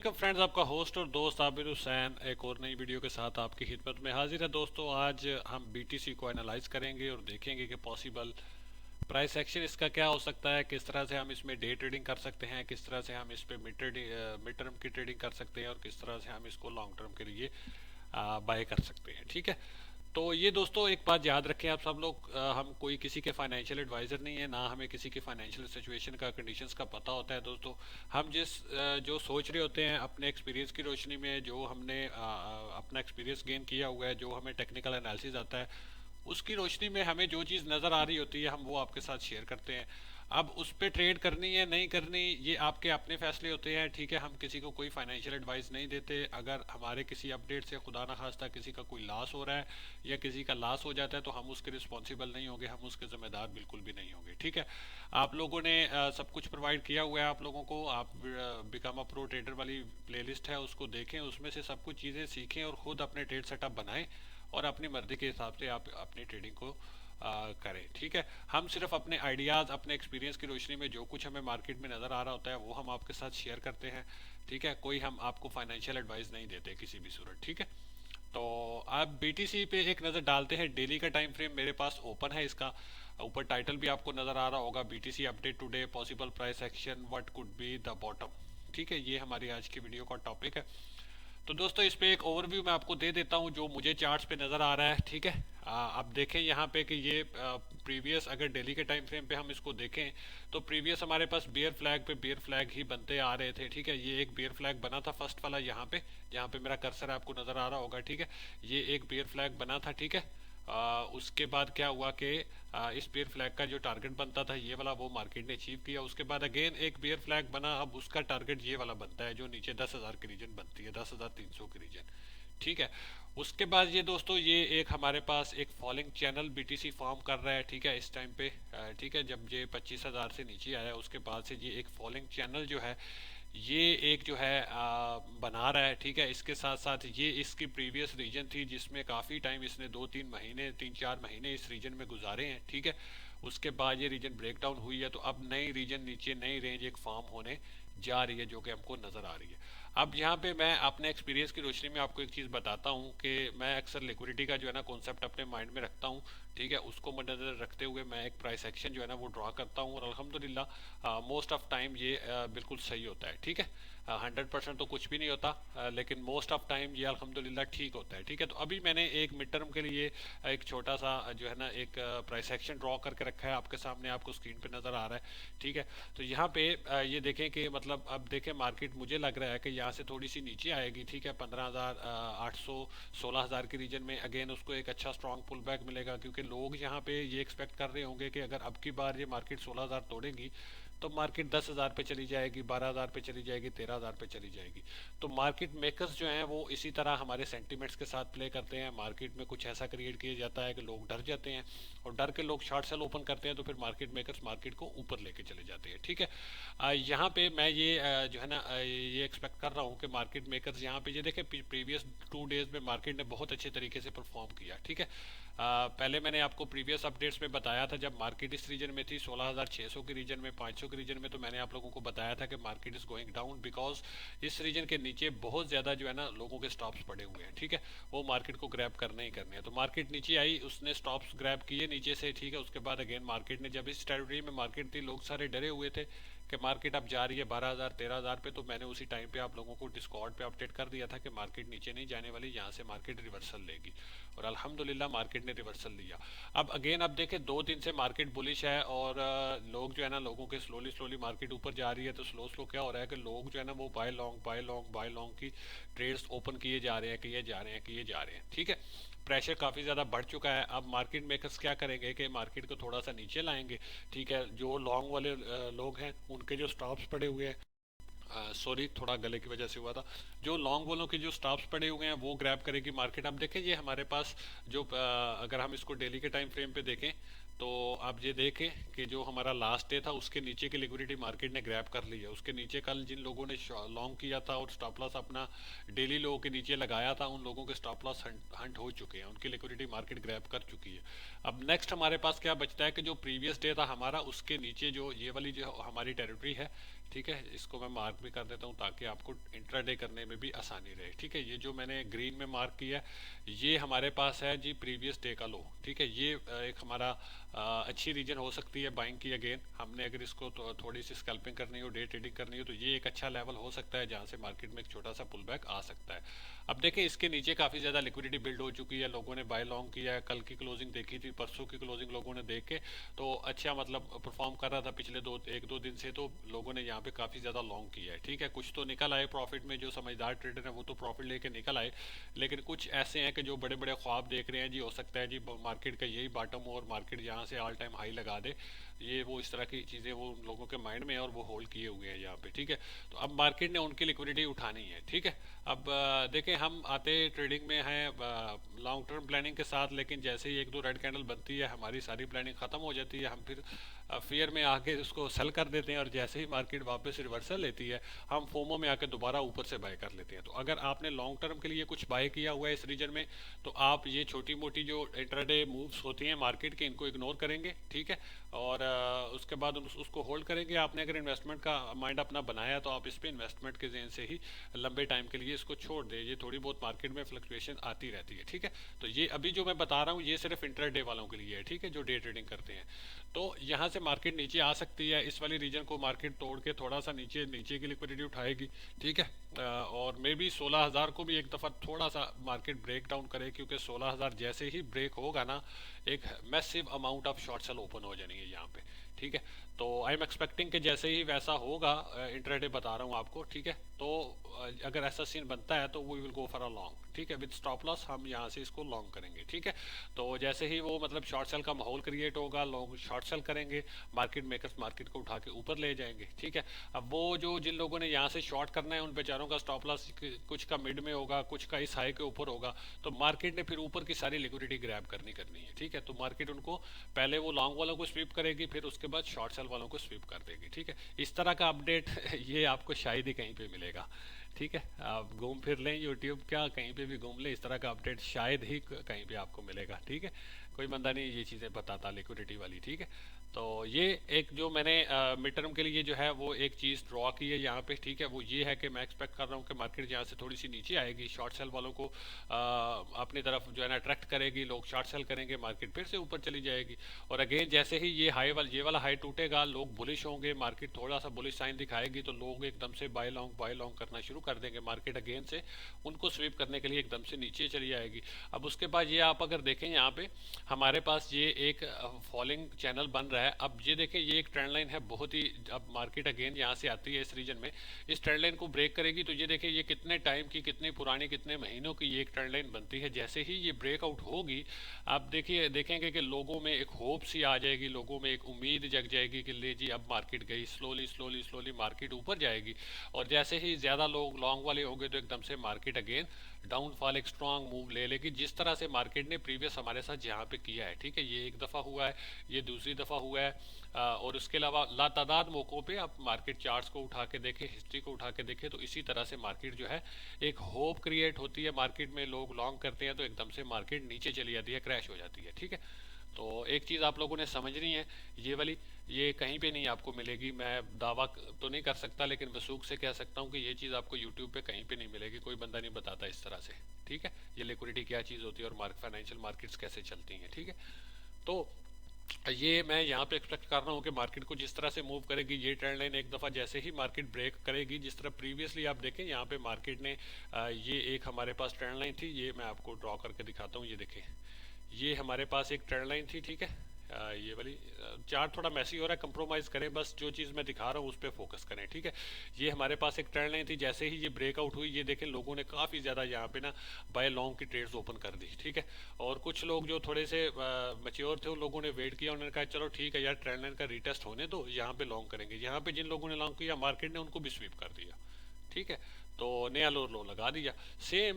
Welcome friends, आपका host और दोस्त आबिद हुसैन एक और नई वीडियो के साथ आपकी खिदमत में हाजिर है। दोस्तों, आज हम बीटीसी को एनालाइज करेंगे और देखेंगे कि पॉसिबल प्राइस एक्शन इसका क्या हो सकता है, किस तरह से हम इसमें डे ट्रेडिंग कर सकते हैं, किस तरह से हम इस पे मिड टर्म की ट्रेडिंग कर सकते हैं और किस तरह से हम इसको लॉन्ग टर्म के लिए बाय कर सकते हैं। ठीक है, तो ये दोस्तों एक बात याद रखें आप सब लोग, हम कोई किसी के फाइनेंशियल एडवाइज़र नहीं है, ना हमें किसी की फाइनेंशियल सिचुएशन का कंडीशंस का पता होता है। दोस्तों, हम जो सोच रहे होते हैं अपने एक्सपीरियंस की रोशनी में, जो हमने अपना एक्सपीरियंस गेन किया हुआ है, जो हमें टेक्निकल एनालिसिस आता है, उसकी रोशनी में हमें जो चीज़ नज़र आ रही होती है हम वो आपके साथ शेयर करते हैं। अब उस पर ट्रेड करनी है नहीं करनी ये आपके अपने फैसले होते हैं। ठीक है, हम किसी को कोई फाइनेंशियल एडवाइस नहीं देते। अगर हमारे किसी अपडेट से खुदा ना खास्ता किसी का कोई लॉस हो रहा है या किसी का लॉस हो जाता है तो हम उसके रिस्पॉन्सिबल नहीं होंगे, हम उसके ज़िम्मेदार बिल्कुल भी नहीं होंगे। ठीक है, आप लोगों ने सब कुछ प्रोवाइड किया हुआ है आप लोगों को। आप बिकम अ प्रो ट्रेडर वाली प्लेलिस्ट है, उसको देखें, उसमें से सब कुछ चीज़ें सीखें और ख़ुद अपने ट्रेड सेटअप बनाएं और अपनी मर्जी के हिसाब से आप अपनी ट्रेडिंग को करें। ठीक है, हम सिर्फ अपने आइडियाज़, अपने एक्सपीरियंस की रोशनी में जो कुछ हमें मार्केट में नज़र आ रहा होता है वो हम आपके साथ शेयर करते हैं। ठीक है, कोई हम आपको फाइनेंशियल एडवाइस नहीं देते किसी भी सूरत। ठीक है, तो आप बीटीसी पे एक नज़र डालते हैं। डेली का टाइम फ्रेम मेरे पास ओपन है इसका। ऊपर टाइटल भी आपको नज़र आ रहा होगा, BTC update today, possible price action, what could be the bottom. ठीक है, ये हमारी आज की वीडियो का टॉपिक है। तो दोस्तों, इस पे एक ओवरव्यू मैं आपको दे देता हूँ जो मुझे चार्ट्स पे नज़र आ रहा है। ठीक है, अब देखें यहाँ पे कि ये प्रीवियस, अगर डेली के टाइम फ्रेम पे हम इसको देखें तो प्रीवियस हमारे पास बियर फ्लैग पे बियर फ्लैग ही बनते आ रहे थे। ठीक है, ये एक बियर फ्लैग बना था फर्स्ट वाला, यहाँ पे जहाँ पे मेरा कर्सर आपको नज़र आ रहा होगा। ठीक है, ये एक बियर फ्लैग बना था। ठीक है, उसके बाद क्या हुआ कि इस बियर फ्लैग का जो टारगेट बनता था ये वाला, वो मार्केट ने अचीव किया। उसके बाद अगेन एक बियर फ्लैग बना, अब उसका टारगेट ये वाला बनता है जो नीचे 10,000 की रीजन बनती है, 10,300 की रीजन। ठीक है, उसके बाद ये दोस्तों, ये एक हमारे पास एक फॉलिंग चैनल बीटीसी फॉर्म कर रहा है। ठीक है, इस टाइम पे ठीक है, जब ये 25,000 से नीचे आया उसके बाद से ये एक फॉलिंग चैनल जो है ये एक जो है बना रहा है। ठीक है, इसके साथ साथ ये इसकी प्रीवियस रीजन थी जिसमें काफ़ी टाइम इसने 2-3 महीने, 3-4 महीने इस रीजन में गुजारे हैं। ठीक है, उसके बाद ये रीजन ब्रेक डाउन हुई है तो अब नई रीजन नीचे, नई रेंज एक फॉर्म होने जा रही है जो कि हमको नज़र आ रही है। अब यहाँ पे मैं अपने एक्सपीरियंस की रोशनी में आपको एक चीज़ बताता हूँ कि मैं अक्सर लिक्विडिटी का जो है ना कॉन्सेप्ट अपने माइंड में रखता हूँ। ठीक है, उसको मद्देनजर रखते हुए मैं एक प्राइस एक्शन जो है ना वो ड्रॉ करता हूँ और अल्हम्दुलिल्लाह मोस्ट ऑफ टाइम ये बिल्कुल सही होता है। ठीक है, 100% तो कुछ भी नहीं होता, लेकिन मोस्ट ऑफ टाइम ये अल्हम्दुलिल्लाह ठीक होता है। ठीक है, तो अभी मैंने एक मिड टर्म के लिए एक छोटा सा जो है ना एक प्राइस एक्शन ड्रॉ करके रखा है आपके सामने, आपको स्क्रीन पे नज़र आ रहा है। ठीक है, तो यहाँ पे ये देखें कि मतलब अब देखें मार्केट मुझे लग रहा है कि यहाँ से थोड़ी सी नीचे आएगी। ठीक है, 15,800, 16,000 के रीजन में अगेन उसको एक अच्छा स्ट्रॉन्ग पुल बैक मिलेगा, क्योंकि लोग यहाँ पे ये एक्सपेक्ट कर रहे होंगे कि अगर अब की बार ये मार्केट 16,000 तोड़ेगी तो मार्केट 10,000 पे चली जाएगी, 12,000 पे चली जाएगी, 13,000 पे चली जाएगी। तो मार्केट मेकर्स जो हैं वो इसी तरह हमारे सेंटिमेंट्स के साथ प्ले करते हैं। मार्केट में कुछ ऐसा क्रिएट किया जाता है कि लोग डर जाते हैं और डर के लोग शॉर्ट सेल ओपन करते हैं तो फिर मार्केट मेकर्स मार्केट को ऊपर लेके चले जाते हैं। ठीक है, यहाँ पे मैं ये जो है ना ये एक्सपेक्ट कर रहा हूँ कि मार्केट मेकर्स यहाँ पे ये देखें प्रीवियस 2 डेज में मार्केट ने बहुत अच्छे तरीके से परफॉर्म किया। ठीक है, पहले मैंने आपको प्रीवियस अपडेट्स में बताया था जब मार्केट इस रीजन में थी 16,600 के रीजन में, 500 के रीजन में, तो मैंने आप लोगों को बताया था कि market is going down because इस रीजन के नीचे बहुत ज़्यादा जो है ना लोगों के स्टॉप्स पड़े हुए हैं। ठीक है, वो मार्केट को ग्रैब करने ही करने हैं। तो मार्केट नीचे आई, उसने स्टॉप्स ग्रैब किए नीचे से। ठीक है, उसके बाद अगेन मार्केट ने, जब इस टेरिटरी में मार्केट थी लोग सारे डरे हुए थे कि मार्केट अब जा रही है 12,000 13,000 पे, तो मैंने उसी टाइम पे आप लोगों को डिस्कॉर्ड पे अपडेट कर दिया था कि मार्केट नीचे नहीं जाने वाली, यहाँ से मार्केट रिवर्सल लेगी और अल्हम्दुलिल्लाह मार्केट ने रिवर्सल लिया। अब अगेन अब देखें 2 दिन से मार्केट बुलिश है और लोग जो है ना, लोगों के स्लोली स्लोली मार्केट ऊपर जा रही है तो स्लो स्लो क्या हो रहा है कि लोग जो है ना वो buy long buy long buy long की ट्रेड्स ओपन किए जा रहे हैं, किए जा रहे हैं, किए जा रहे हैं। ठीक है, प्रेशर काफ़ी ज़्यादा बढ़ चुका है। अब मार्केट मेकर्स क्या करेंगे कि मार्केट को थोड़ा सा नीचे लाएंगे। ठीक है, जो लॉन्ग वाले लोग हैं उनके जो स्टॉप्स पड़े हुए हैं, सॉरी थोड़ा गले की वजह से हुआ था, जो लॉन्ग वालों के जो स्टॉप्स पड़े हुए हैं वो ग्रैब करेगी मार्केट। अब देखें ये हमारे पास जो अगर हम इसको डेली के टाइम फ्रेम पे देखें तो आप ये देखें कि जो हमारा लास्ट डे था उसके नीचे की लिक्विडिटी मार्केट ने ग्रैब कर ली है। उसके नीचे कल जिन लोगों ने लॉन्ग किया था और स्टॉप लॉस अपना डेली लो के नीचे लगाया था उन लोगों के स्टॉप लॉस हंट हो चुके हैं, उनकी लिक्विडिटी मार्केट ग्रैब कर चुकी है। अब नेक्स्ट हमारे पास क्या बचता है कि जो प्रीवियस डे था हमारा उसके नीचे जो ये वाली जो हमारी टेरिटरी है, ठीक है, इसको मैं मार्क भी कर देता हूँ ताकि आपको इंट्राडे करने में भी आसानी रहे। ठीक है, ये जो मैंने ग्रीन में मार्क किया ये हमारे पास है जी प्रीवियस डे का लो। ठीक है, ये एक हमारा अच्छी रीजन हो सकती है बाइंग की। अगेन हमने अगर इसको थोड़ी सी स्कैल्पिंग करनी हो, डे ट्रेडिंग करनी हो, तो ये एक अच्छा लेवल हो सकता है जहाँ से मार्केट में एक छोटा सा पुल बैक आ सकता है। अब देखें इसके नीचे काफ़ी ज़्यादा लिक्विडिटी बिल्ड हो चुकी है, लोगों ने बाय लॉन्ग किया है। कल की क्लोजिंग देखी थी, परसों की क्लोजिंग लोगों ने देख के तो अच्छा मतलब परफॉर्म कर रहा था पिछले एक दो दिन से, तो लोगों ने यहाँ पे काफ़ी ज़्यादा लॉन्ग किया है। ठीक है, कुछ तो निकल आए प्रॉफिट में, जो समझदार ट्रेडर है वो तो प्रॉफिट लेके निकल आए, लेकिन कुछ ऐसे हैं कि जो बड़े बड़े ख्वाब देख रहे हैं जी, हो सकता है जी मार्केट का यही बॉटम हो और मार्केट यहाँ से ऑल टाइम हाई लगा दे। ये वो इस तरह की चीज़ें वो उन लोगों के माइंड में है और वो होल्ड किए हुए हैं यहाँ पे। ठीक है, तो अब मार्केट ने उनकी लिक्विडिटी उठानी है। ठीक है, अब देखें हम आते ट्रेडिंग में हैं लॉन्ग टर्म प्लानिंग के साथ, लेकिन जैसे ही एक दो रेड कैंडल बनती है हमारी सारी प्लानिंग ख़त्म हो जाती है। हम फिर फियर में आके उसको सेल कर देते हैं और जैसे ही मार्केट वापस रिवर्सल लेती है हम फोमो में आके दोबारा ऊपर से बाय कर लेते हैं। तो अगर आपने लॉन्ग टर्म के लिए कुछ बाय किया हुआ है इस रीजन में, तो आप ये छोटी मोटी जो इंट्राडे मूव्स होती हैं मार्केट के, इनको इग्नोर करेंगे। ठीक है, और उसके बाद उसको होल्ड करेंगे। आपने अगर इन्वेस्टमेंट का माइंड अपना बनाया तो आप इस पर इन्वेस्टमेंट के जहन से ही लंबे टाइम के लिए इसको छोड़ दें। ये थोड़ी बहुत मार्केट में फ्लक्चुएशन आती रहती है। ठीक है, तो ये अभी जो मैं बता रहा हूँ ये सिर्फ इंट्राडे वालों के लिए है। ठीक है, जो डे ट्रेडिंग करते हैं, तो यहाँ से मार्केट नीचे आ सकती है। इस वाली रीजन को मार्केट तोड़ के थोड़ा सा नीचे नीचे की लिक्विडिटी उठाएगी। ठीक है, और मे बी 16,000 को भी एक दफ़ा थोड़ा सा मार्केट ब्रेक डाउन करे, क्योंकि 16,000 जैसे ही ब्रेक होगा ना एक massive amount of short cell open हो जाएंगे यहाँ पे। ठीक है, तो आई एम एक्सपेक्टिंग कि जैसे ही वैसा होगा, इंट्राडे बता रहा हूँ आपको। ठीक है, तो अगर ऐसा सीन बनता है तो we will go for a long. ठीक है, विद स्टॉप लॉस हम यहाँ से इसको लॉन्ग करेंगे। ठीक है, तो जैसे ही वो मतलब शॉर्ट सेल का माहौल क्रिएट होगा, लॉन्ग शॉर्ट सेल करेंगे, मार्केट मेकर्स मार्केट को उठा के ऊपर ले जाएंगे। ठीक है, अब वो जो जिन लोगों ने यहाँ से शॉर्ट करना है उन बेचारों का स्टॉप लॉस कुछ का मिड में होगा, कुछ का इस हाई के ऊपर होगा, तो मार्केट ने फिर ऊपर की सारी लिक्विडिटी ग्रैब करनी है। ठीक है, तो मार्केट उनको पहले वो लॉन्ग वालों को स्वीप करेगी, फिर उसके बाद शॉर्ट सेल वालों को स्वीप कर देगी। ठीक है, इस तरह का अपडेट ये आपको शायद ही कहीं पे मिलेगा। ठीक है, आप घूम फिर लें यूट्यूब क्या कहीं पे भी घूम लें, इस तरह का अपडेट शायद ही कहीं पे आपको मिलेगा। ठीक है, कोई बंदा नहीं ये चीज़ें बताता लिक्विडिटी वाली। ठीक है, तो ये एक जो मैंने मिड टर्म के लिए जो है वो एक चीज़ ड्रॉ की है यहाँ पे। ठीक है, वो ये है कि मैं एक्सपेक्ट कर रहा हूँ कि मार्केट यहाँ से थोड़ी सी नीचे आएगी, शॉर्ट सेल वालों को अपनी तरफ जो है ना अट्रैक्ट करेगी, लोग शॉर्ट सेल करेंगे, मार्केट फिर से ऊपर चली जाएगी। और अगेन जैसे ही ये वाला हाई टूटेगा लोग बुलिश होंगे, मार्केट थोड़ा सा बुलिश साइन दिखाएगी तो लोग एकदम से बाय लॉन्ग करना शुरू कर देंगे। मार्केट अगेन से उनको स्वीप करने के लिए एकदम से नीचे चली आएगी। अब उसके बाद ये आप अगर देखें यहाँ पे हमारे पास ये एक फॉलिंग चैनल बन रहा है। अब ये देखें ये एक ट्रेंड लाइन है बहुत ही, अब मार्केट अगेन यहाँ से आती है इस रीजन में, इस ट्रेंड लाइन को ब्रेक करेगी तो ये देखें ये कितने टाइम की, कितनी पुरानी, कितने महीनों की ये एक ट्रेंड लाइन बनती है। जैसे ही ये ब्रेकआउट होगी आप देखेंगे कि लोगों में एक होप सी आ जाएगी, लोगों में एक उम्मीद जग जाएगी कि ले जी अब मार्केट गई, स्लोली स्लोली स्लोली मार्केट ऊपर जाएगी। और जैसे ही ज़्यादा लोग लॉन्ग वाले होंगे तो एकदम से मार्केट अगेन डाउनफॉल एक स्ट्रांग मूव ले लेगी, जिस तरह से मार्केट ने प्रीवियस हमारे साथ यहाँ पे किया है। ठीक है, ये एक दफ़ा हुआ है, ये दूसरी दफ़ा हुआ है, और उसके अलावा लातादाद मौक़ों पे आप मार्केट चार्ट्स को उठा के देखें, हिस्ट्री को उठा के देखें, तो इसी तरह से मार्केट जो है एक होप क्रिएट होती है मार्केट में, लोग लॉन्ग करते हैं तो एकदम से मार्केट नीचे चली जाती है, क्रैश हो जाती है। ठीक है, तो एक चीज़ आप लोगों ने समझनी है ये वाली, ये कहीं पे नहीं आपको मिलेगी। मैं दावा तो नहीं कर सकता लेकिन वसूख से कह सकता हूँ कि ये चीज़ आपको यूट्यूब पे कहीं पे नहीं मिलेगी, कोई बंदा नहीं बताता इस तरह से। ठीक है, ये लिक्विडिटी क्या चीज़ होती है और फाइनेंशियल मार्केट्स कैसे चलती हैं। ठीक है, तो ये मैं यहाँ पे एक्सपेक्ट कर रहा हूँ कि मार्केट को जिस तरह से मूव करेगी, ये ट्रेंड लाइन एक दफ़ा जैसे ही मार्केट ब्रेक करेगी, जिस तरह प्रीवियसली आप देखें यहाँ पे मार्केट ने ये एक हमारे पास ट्रेंड लाइन थी, ये मैं आपको ड्रॉ करके दिखाता हूँ। ये देखें ये हमारे पास एक ट्रेंड लाइन थी। ठीक है, ये वाली चार्ट थोड़ा मैसी हो रहा है, कंप्रोमाइज़ करें, बस जो चीज़ मैं दिखा रहा हूँ उस पर फोकस करें। ठीक है, ये हमारे पास एक ट्रेंड लाइन थी, जैसे ही ये ब्रेकआउट हुई ये देखें लोगों ने काफ़ी ज़्यादा यहाँ पे ना बाय लॉन्ग की ट्रेड्स ओपन कर दी। ठीक है, और कुछ लोग जो थोड़े से मैच्योर थे उन लोगों ने वेट किया, उन्होंने कहा चलो ठीक है यार ट्रेंड लाइन का रीटेस्ट होने दो, यहाँ पे लॉन्ग करेंगे। यहाँ पे जिन लोगों ने लॉन्ग किया मार्केट ने उनको भी स्वीप कर दिया। ठीक है, तो नया लो लगा दिया। सेम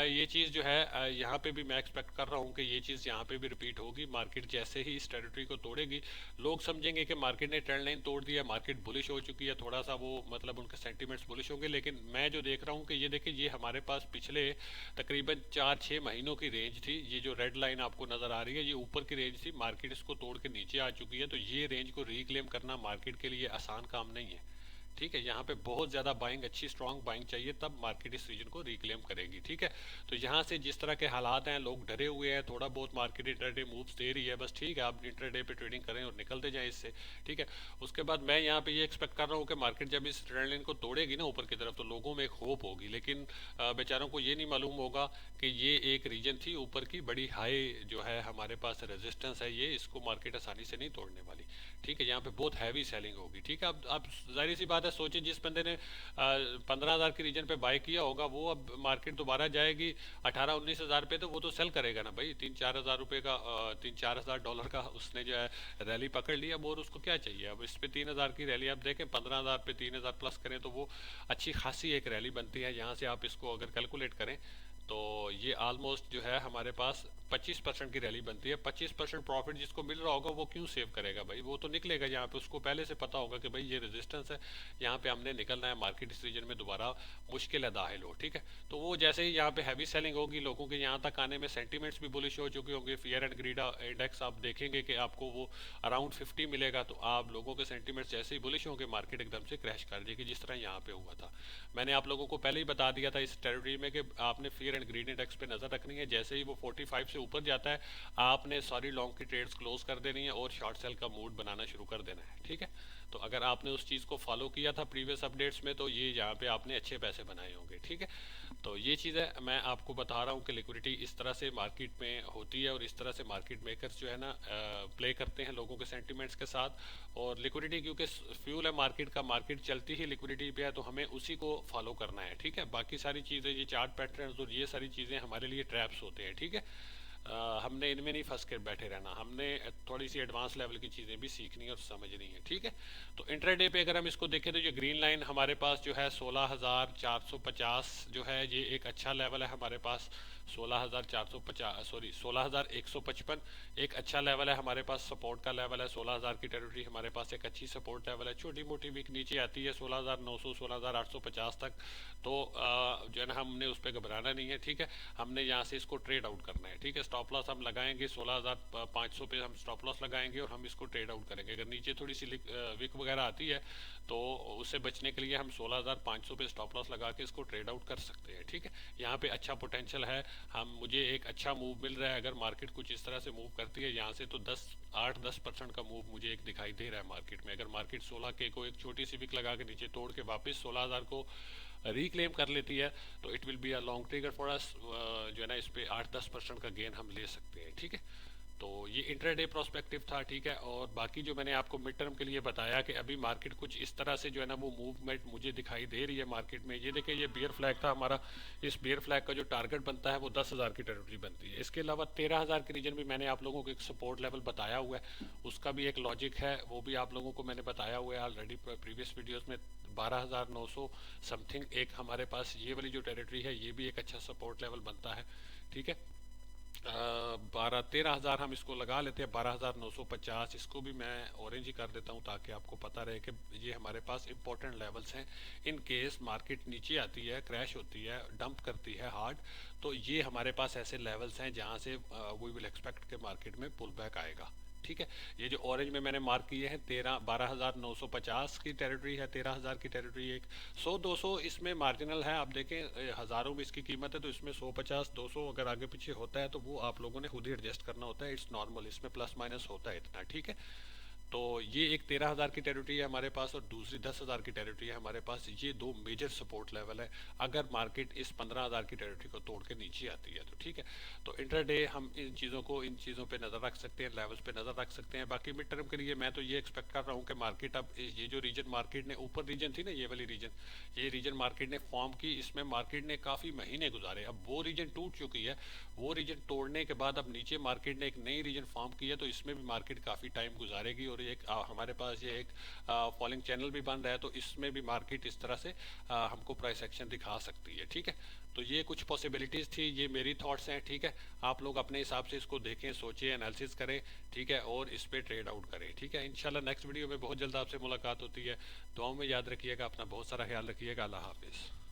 ये चीज़ जो है यहाँ पे भी मैं एक्सपेक्ट कर रहा हूँ कि ये चीज़ यहाँ पे भी रिपीट होगी। मार्केट जैसे ही इस टेरिटरी को तोड़ेगी लोग समझेंगे कि मार्केट ने ट्रेंड लाइन तोड़ दिया, मार्केट बुलिश हो चुकी है, थोड़ा सा वो मतलब उनके सेंटिमेंट्स बुलिश होंगे। लेकिन मैं जो देख रहा हूँ कि ये देखिए ये हमारे पास पिछले तकरीबन 4-6 महीनों की रेंज थी, ये जो रेड लाइन आपको नज़र आ रही है ये ऊपर की रेंज थी, मार्केट इसको तोड़ के नीचे आ चुकी है। तो ये रेंज को रिक्लेम करना मार्केट के लिए आसान काम नहीं है। ठीक है, यहाँ पे बहुत ज़्यादा बाइंग, अच्छी स्ट्रांग बाइंग चाहिए, तब मार्केट इस रीजन को रिक्लेम करेगी। ठीक है, तो यहाँ से जिस तरह के हालात हैं, लोग डरे हुए हैं, थोड़ा बहुत मार्केट इंटरडे मूव्स दे रही है, बस ठीक है, आप इंटरडे पे ट्रेडिंग करें और निकलते जाएं इससे। ठीक है, उसके बाद मैं यहाँ पे ये एक्सपेक्ट कर रहा हूँ कि मार्केट जब इस ट्रेंड लाइन को तोड़ेगी ना ऊपर की तरफ, तो लोगों में एक होप होगी, लेकिन बेचारों को ये नहीं मालूम होगा कि ये एक रीजन थी ऊपर की, बड़ी हाई जो है हमारे पास रेजिस्टेंस है, ये इसको मार्केट आसानी से नहीं तोड़ने वाली। ठीक है, यहाँ पे बहुत हैवी सेलिंग होगी। ठीक है, अब जाहिर सी बात है, सोचिए जिस बंदे ने 15,000 के रीजन पे बाय किया होगा, वो अब मार्केट दोबारा जाएगी 18-19 हज़ार पे, तो वो तो सेल करेगा ना भाई। 3-4 हज़ार रुपए का, 3-4 हज़ार डॉलर का उसने जो है रैली पकड़ लिया, और उसको क्या चाहिए अब। इस पे 3,000 की रैली आप देखें, 15,000 पे 3,000 प्लस करें तो वो अच्छी खासी एक रैली बनती है। यहाँ से आप इसको अगर कैलकुलेट करें तो ये ऑलमोस्ट जो है हमारे पास 25% की रैली बनती है। 25% प्रॉफिट जिसको मिल रहा होगा वो क्यों सेव करेगा भाई, वो तो निकलेगा यहाँ पे, उसको पहले से पता होगा कि भाई ये रेजिस्टेंस है, यहाँ पे हमने निकलना है, मार्केट इस रीजन में दोबारा मुश्किल है दाखिल हो। ठीक है, तो वो जैसे ही यहाँ पे हैवी सेलिंग होगी, लोगों के यहाँ तक आने में सेंटीमेंट्स भी बुलिश हो चुके होंगे, फियर एंड ग्रीड इंडेक्स आप देखेंगे कि आपको वो अराउंड 50 मिलेगा, तो आप लोगों के सेंटीमेंट्स जैसे ही बुलिश होंगे, मार्केट एकदम से क्रैश कर देगी, जिस तरह यहाँ पे हुआ था। मैंने आप लोगों को पहले ही बता दिया था इस टेरिटरी में कि आपने फियर एंड ग्रीड इंडेक्स पे नजर रखनी है। जैसे ही वो 45 से ऊपर जाता है, आपने सारी लॉन्ग की ट्रेड्स क्लोज कर देनी है और शॉर्ट सेल का मूड बनाना शुरू कर देना है। ठीक है, तो अगर आपने उस चीज़ को फॉलो किया था प्रीवियस अपडेट्स में, तो ये यहाँ पे आपने अच्छे पैसे बनाए होंगे। ठीक है, तो ये चीज़ है, मैं आपको बता रहा हूँ कि लिक्विडिटी इस तरह से मार्केट में होती है और इस तरह से मार्केट मेकर्स जो है ना प्ले करते हैं लोगों के सेंटिमेंट्स के साथ। और लिक्विडिटी क्योंकि फ्यूल है मार्केट का, मार्केट चलती ही लिक्विडिटी पे है, तो हमें उसी को फॉलो करना है। ठीक है, बाकी सारी चीज़ें, ये चार्ट पैटर्न्स और ये सारी चीज़ें हमारे लिए ट्रैप्स होते हैं। ठीक है, हमने इनमें नहीं फंस कर बैठे रहना, हमने थोड़ी सी एडवांस लेवल की चीज़ें भी सीखनी और समझनी है। ठीक है, तो इंट्राडे पे अगर हम इसको देखें तो ये ग्रीन लाइन हमारे पास जो है 16,450 जो है, ये एक अच्छा लेवल है हमारे पास। 16,450 सॉरी 16,155 एक अच्छा लेवल है हमारे पास, सपोर्ट का लेवल है। 16,000 की टेरिटरी हमारे पास एक अच्छी सपोर्ट लेवल है। छोटी मोटी वीक नीचे आती है 16,900 16,850 तक, तो जो है ना हमने उस पर घबराना नहीं है। ठीक है, हमने यहाँ से इसको ट्रेड आउट करना है। ठीक है, स्टॉप लॉस हम लगाएंगे 16,500 पे, हम स्टॉप लॉस लगाएंगे और हम इसको ट्रेड आउट करेंगे। अगर नीचे थोड़ी सी विक वगैरह आती है तो उससे बचने के लिए हम 16,500 पे स्टॉप लॉस लगा के इसको ट्रेड आउट कर सकते हैं। ठीक है, यहाँ पे अच्छा पोटेंशियल है, मुझे एक अच्छा मूव मिल रहा है। अगर मार्केट कुछ इस तरह से मूव करती है यहाँ से, तो 8-10% का मूव मुझे एक दिखाई दे रहा है मार्केट में। अगर मार्केट 16 के को एक छोटी सी विक लगा के नीचे तोड़ के वापस 16,000 को रिक्लेम कर लेती है, तो it will be a long trigger for us, जो है ना इस पे 8-10% का गेन हम ले सकते हैं। ठीक है, तो ये इंट्राडे प्रोस्पेक्टिव था। ठीक है, और बाकी जो मैंने आपको मिड टर्म के लिए बताया कि अभी मार्केट कुछ इस तरह से जो है ना वो मूवमेंट मुझे दिखाई दे रही है मार्केट में। ये देखिए, ये बियर फ्लैग था हमारा, इस बियर फ्लैग का जो टारगेट बनता है वो 10,000 की टेरिटरी बनती है। इसके अलावा 13,000 की रीजन भी मैंने आप लोगों को एक सपोर्ट लेवल बताया हुआ है, उसका भी एक लॉजिक है, वो भी आप लोगों को मैंने बताया हुआ है ऑलरेडी प्रीवियस वीडियोस में। 12,900 समथिंग एक हमारे पास ये वाली जो टेरिटरी है, ये भी एक अच्छा सपोर्ट लेवल बनता है। ठीक है, 13,000 हम इसको लगा लेते हैं, 12,950 इसको भी मैं ऑरेंज ही कर देता हूँ ताकि आपको पता रहे कि ये हमारे पास इंपॉर्टेंट लेवल्स हैं। इन केस मार्केट नीचे आती है, क्रैश होती है, डंप करती है हार्ड, तो ये हमारे पास ऐसे लेवल्स हैं जहाँ से वी विल एक्सपेक्ट के मार्केट में पुल बैक आएगा। ठीक है, ये जो ऑरेंज में मैंने मार्क किए हैं 12,950 की टेरिटरी है, 13,000 की टेरिटरी, एक 100-200 इसमें मार्जिनल है। आप देखें हज़ारों में इसकी कीमत है, तो इसमें 150-200 अगर आगे पीछे होता है तो वो आप लोगों ने खुद ही एडजस्ट करना होता है, इट्स नॉर्मल, इसमें प्लस माइनस होता है इतना। ठीक है, तो ये एक 13,000 की टेरिटरी है हमारे पास और दूसरी 10,000 की टेरिटरी है हमारे पास। ये दो मेजर सपोर्ट लेवल है अगर मार्केट इस 15,000 की टेरिटरी को तोड़ के नीचे आती है तो। ठीक है, तो इंटरडे हम इन चीज़ों पे नज़र रख सकते हैं, लेवल्स पे नज़र रख सकते हैं। बाकी मिड टर्म के लिए मैं तो ये एक्सपेक्ट कर रहा हूँ कि मार्केट अब ये जो रीजन मार्केट ने ऊपर रीजन थी ना, ये वाली रीजन, ये रीजन मार्केट ने फॉर्म की, इसमें मार्केट ने काफ़ी महीने गुजारे, अब वो रीजन टूट चुकी है। वो रीजन तोड़ने के बाद अब नीचे मार्केट ने एक नई रीजन फॉर्म की है, तो इसमें भी मार्केट काफ़ी टाइम गुजारेगी और एक हमारे पास ये एक फॉलिंग चैनल भी बन रहा है, तो इसमें भी मार्केट इस तरह से हमको प्राइस एक्शन दिखा सकती है। ठीक है, तो ये कुछ पॉसिबिलिटीज़ थी, ये मेरी थॉट्स हैं। ठीक है, आप लोग अपने हिसाब से इसको देखें, सोचें, एनालिसिस करें। ठीक है, और इस पर ट्रेड आउट करें। ठीक है, इंशाल्लाह नेक्स्ट वीडियो में बहुत जल्द आपसे मुलाकात होती है। दुआओं में याद रखिएगा, अपना बहुत सारा ख्याल रखिएगा। अल्लाह हाफिज़।